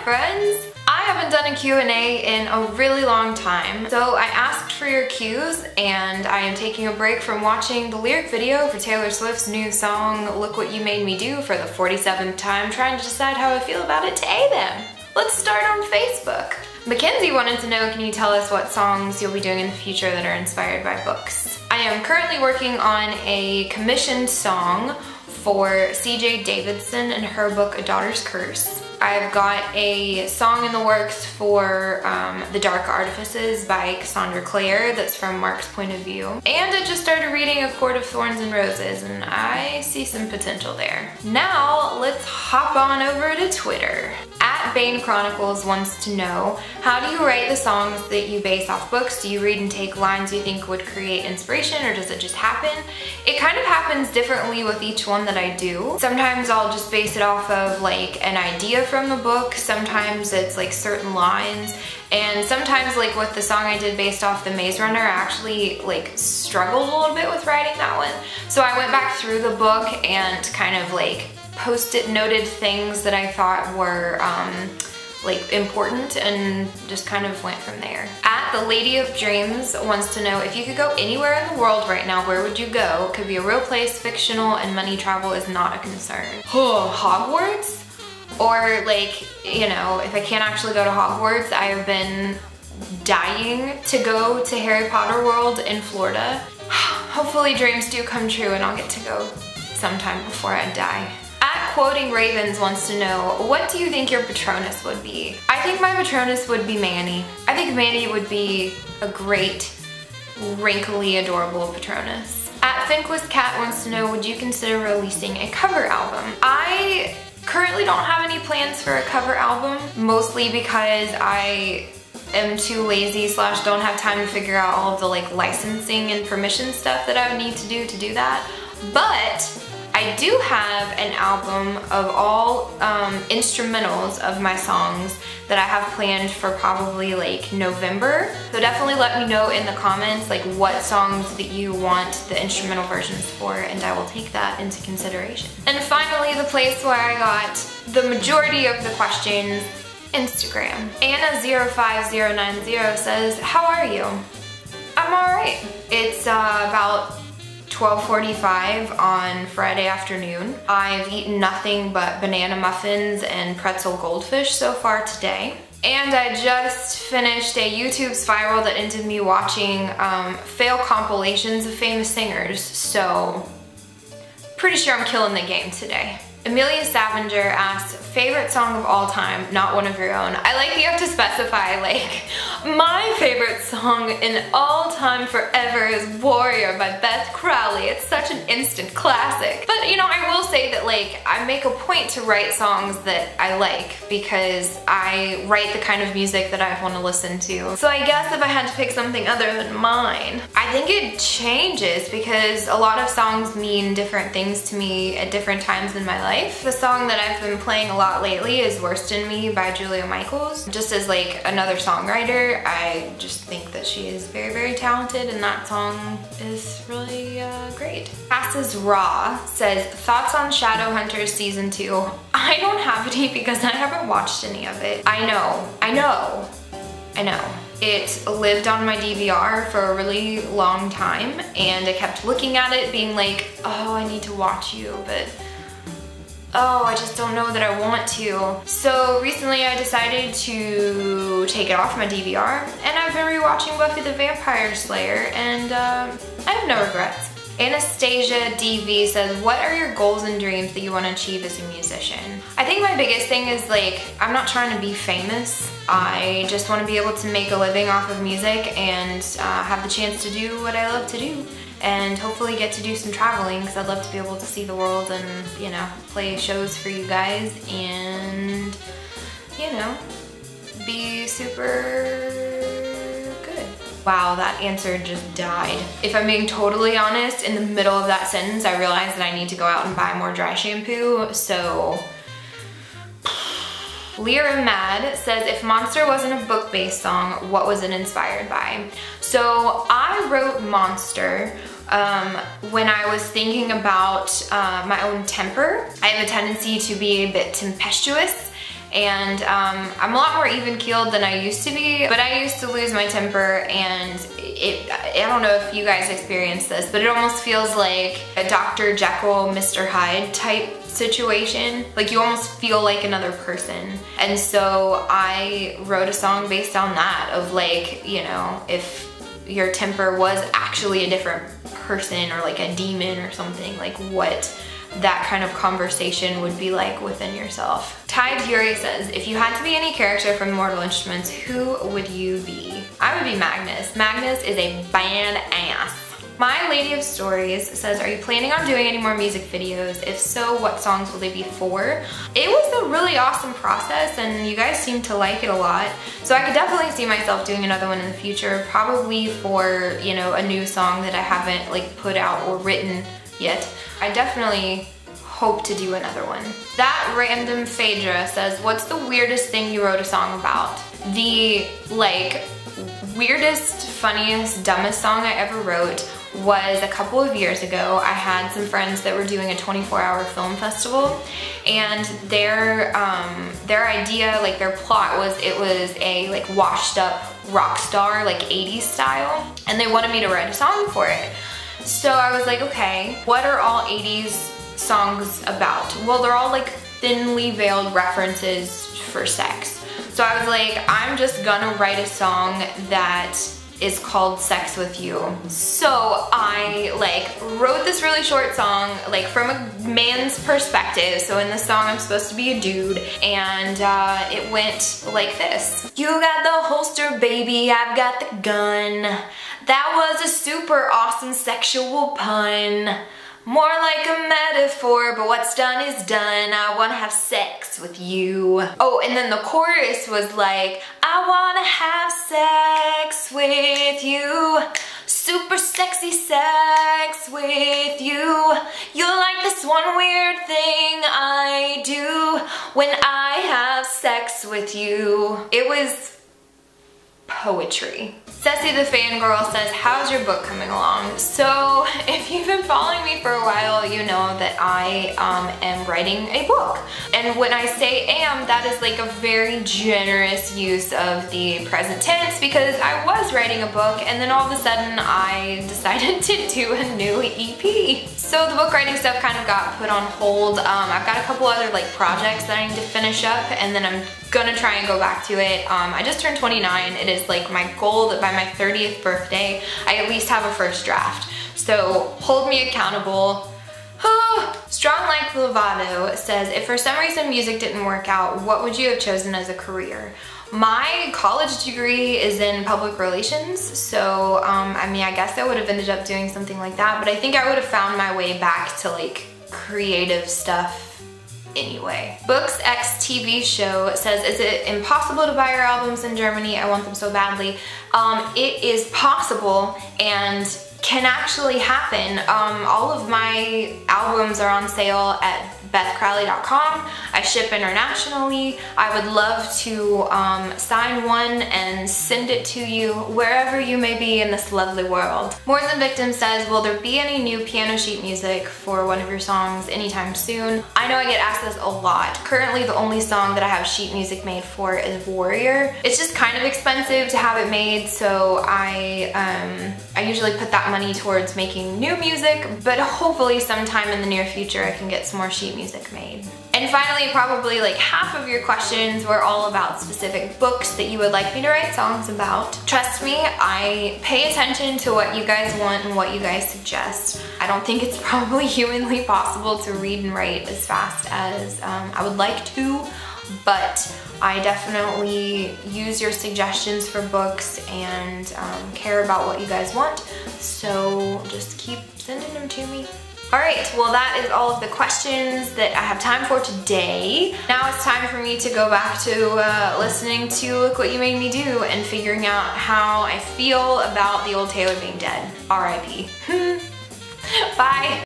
friends! I haven't done a Q&A in a really long time, so I asked for your Qs, and I am taking a break from watching the lyric video for Taylor Swift's new song, Look What You Made Me Do, for the 47th time, trying to decide how I feel about it to A them. Let's start on Facebook. Mackenzie wanted to know, can you tell us what songs you'll be doing in the future that are inspired by books? I am currently working on a commissioned song for CJ Davidson and her book, A Daughter's Curse. I've got a song in the works for The Dark Artifices by Cassandra Clare that's from Mark's point of view. And I just started reading A Court of Thorns and Roses, and I see some potential there. Now, let's hop on over to Twitter. Bane Chronicles wants to know, how do you write the songs that you base off books? Do you read and take lines you think would create inspiration, or does it just happen? It kind of happens differently with each one that I do. Sometimes I'll just base it off of like an idea from the book, sometimes it's like certain lines, and sometimes like with the song I did based off The Maze Runner, I actually like struggled a little bit with writing that one. So I went back through the book and kind of like post-it noted things that I thought were like important, and just kind of went from there. The Lady of Dreams wants to know, if you could go anywhere in the world right now, where would you go? Could be a real place, fictional, and money travel is not a concern. Hogwarts? Or like, you know, if I can't actually go to Hogwarts, I have been dying to go to Harry Potter World in Florida. Hopefully dreams do come true and I'll get to go sometime before I die. Quoting Ravens wants to know, what do you think your Patronus would be? I think my Patronus would be Manny. I think Manny would be a great, wrinkly, adorable Patronus. Finquist Cat wants to know, would you consider releasing a cover album? I currently don't have any plans for a cover album, mostly because I am too lazy / don't have time to figure out all of the like licensing and permission stuff that I would need to do that. But I do have an album of all instrumentals of my songs that I have planned for probably like November. So definitely let me know in the comments like what songs that you want the instrumental versions for, and I will take that into consideration. And finally, the place where I got the majority of the questions, Instagram. Anna05090 says, how are you? I'm alright. It's about 12:45 on Friday afternoon. I've eaten nothing but banana muffins and pretzel goldfish so far today. And I just finished a YouTube spiral that ended me watching fail compilations of famous singers, so pretty sure I'm killing the game today. Amelia Savanger asks, favorite song of all time, not one of your own. I like that you have to specify, like, my favorite song in all time forever is Warrior by Beth Crowley. It's such an instant classic. But, you know, I will say that, like, I make a point to write songs that I like because I write the kind of music that I want to listen to. So I guess if I had to pick something other than mine, I think it changes because a lot of songs mean different things to me at different times in my life. The song that I've been playing a lot lately is Worst in Me by Julia Michaels. Just as like another songwriter, I just think that she is very, very talented, and that song is really great. Passes Raw says, thoughts on Shadowhunters Season 2? I don't have any because I haven't watched any of it. I know. It lived on my DVR for a really long time, and I kept looking at it being like, oh, I need to watch you, but oh, I just don't know that I want to. So recently I decided to take it off my DVR, and I've been rewatching Buffy the Vampire Slayer, and I have no regrets. Anastasia DV says, what are your goals and dreams that you want to achieve as a musician? I think my biggest thing is like, I'm not trying to be famous. I just want to be able to make a living off of music and have the chance to do what I love to do. And hopefully get to do some traveling because I'd love to be able to see the world and, you know, play shows for you guys and, you know, be super good. Wow, that answer just died. If I'm being totally honest, in the middle of that sentence, I realized that I need to go out and buy more dry shampoo, so Lyra Mad says, if Monster wasn't a book-based song, what was it inspired by? So I wrote Monster when I was thinking about my own temper. I have a tendency to be a bit tempestuous, and I'm a lot more even-keeled than I used to be, but I used to lose my temper, and I don't know if you guys experience this, but it almost feels like a Dr. Jekyll, Mr. Hyde type situation. Like you almost feel like another person. And so I wrote a song based on that, of like, you know, if your temper was actually a different person or like a demon or something, like what that kind of conversation would be like within yourself. Tide Fury says, if you had to be any character from Mortal Instruments, who would you be? I would be Magnus. Magnus is a badass. My Lady of Stories says, are you planning on doing any more music videos? If so, what songs will they be for? It was a really awesome process, and you guys seem to like it a lot. So I could definitely see myself doing another one in the future, probably for, you know, a new song that I haven't like put out or written yet. I definitely hope to do another one. That Random Phaedra says, what's the weirdest thing you wrote a song about? The like weirdest, funniest, dumbest song I ever wrote was a couple of years ago. I had some friends that were doing a 24-hour film festival, and their idea, like their plot was, it was a like washed up rock star, like 80s style, and they wanted me to write a song for it. So I was like, okay, what are all 80s songs about? Well, they're all like thinly veiled references for sex. So I was like, I'm just gonna write a song that is called Sex With You. So I like wrote this really short song, like from a man's perspective. So in the song I'm supposed to be a dude, and it went like this. You got the holster, baby, I've got the gun. That was a super awesome sexual pun. More like a metaphor, but what's done is done. I wanna have sex with you. Oh, and then the chorus was like, I wanna have sex with you. Super sexy sex with you. You're like this one weird thing I do when I have sex with you. It was poetry. Ceci the Fangirl says, how's your book coming along? So if you've been following me for a while, you know that I am writing a book. And when I say am, that is like a very generous use of the present tense, because I was writing a book and then all of a sudden I decided to do a new EP. So the book writing stuff kind of got put on hold. I've got a couple other like projects that I need to finish up, and then I'm gonna try and go back to it. I just turned 29. It is like my goal that by my 30th birthday, I at least have a first draft. So hold me accountable. Strong Like Lovato says, if for some reason music didn't work out, what would you have chosen as a career? My college degree is in public relations, so I mean, I guess I would have ended up doing something like that, but I think I would have found my way back to like creative stuff anyway. Books X TV show says, is it impossible to buy your albums in Germany? I want them so badly. It is possible and can actually happen. All of my albums are on sale at bethcrowley.com. I ship internationally. I would love to sign one and send it to you wherever you may be in this lovely world. More Than Victim says, will there be any new piano sheet music for one of your songs anytime soon? I know I get asked this a lot. Currently the only song that I have sheet music made for is Warrior. It's just kind of expensive to have it made, so I usually put that money towards making new music, but hopefully sometime in the near future I can get some more sheet music made. And finally, probably like half of your questions were all about specific books that you would like me to write songs about. Trust me, I pay attention to what you guys want and what you guys suggest. I don't think it's probably humanly possible to read and write as fast as I would like to, but I definitely use your suggestions for books and care about what you guys want, so just keep sending them to me. Alright, well that is all of the questions that I have time for today. Now it's time for me to go back to listening to Look What You Made Me Do and figuring out how I feel about the old Taylor being dead. R.I.P. Bye!